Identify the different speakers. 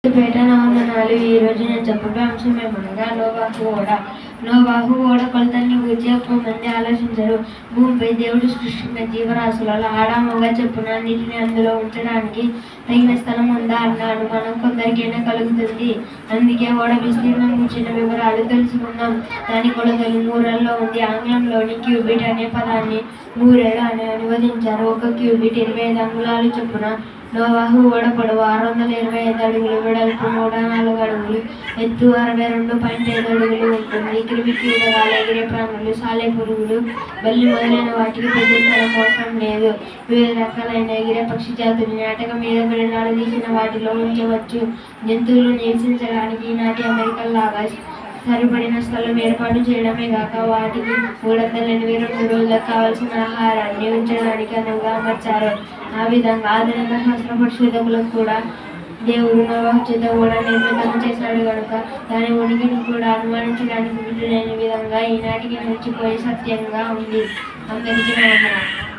Speaker 1: పేటనావందనాలు. ఈరోజు నేను చెప్పబోయే అంశం ఏమనగా నోవాహు ఓడ కొలతల్ని గురించి ఎక్కువ మంది ఆలోచించరు. భూమిపై దేవుడు సృష్టించిన జీవరాశులలో ఆడ మగ చొప్పున అన్నిటిని అందులో ఉంచడానికి తగిన స్థలం ఉందా అన్న అనుమానం కొందరికైనా కలుగుతుంది. అందుకే ఓడ విస్తీర్ణం గురించిన వివరాలు తెలుసుకుందాం. దాని కొలతలు మూరల్లో ఉంది. ఆంగ్లంలోని క్యూబిట్ అనే పదాన్ని మూరెడు అని అనువదించారు. ఒక క్యూబిట్ 25 అంగుళాలు చొప్పున. నోవాహు ఓడ పొడవు 625 అడుగులు, వెడల్పు 104 అడుగులు, ఎత్తు 62.5 అడుగులు ఉంటుంది. క్రిమి కీటకాలు, ఎగిరే ప్రాణులు, సాలెపురుగులు, బల్లి మొదలైన వాటికి పెద్ద స్థలం అవసరం లేదు. వివిధ రకాలైన ఎగిరే పక్షి జాతుల్ని అటక మీద వేలాడదీసిన వాటిలో ఉంచవచ్చు. జంతువులు నివసించడానికి ఈనాటి అమెరికల్లాగా సరిపడిన స్థలం ఏర్పాటు చేయడమే గాక వాటికి 382 రోజులకు కావలసిన ఆహారాన్ని ఉంచడానికి అనువుగా అమర్చారు. ఆ విధంగా ఆధునిక శాస్త్ర పరిశోధకులకు కూడా దేవుడు నోవాహు చేత ఓడ నిర్మితం చేశాడు కనుక దాని ఉనికిని కూడా అనుమానించడానికి వీలు లేని విధంగా ఈనాటికి నిలిచిపోయి సత్యంగా ఉంది. అందరికీ వందనాలు.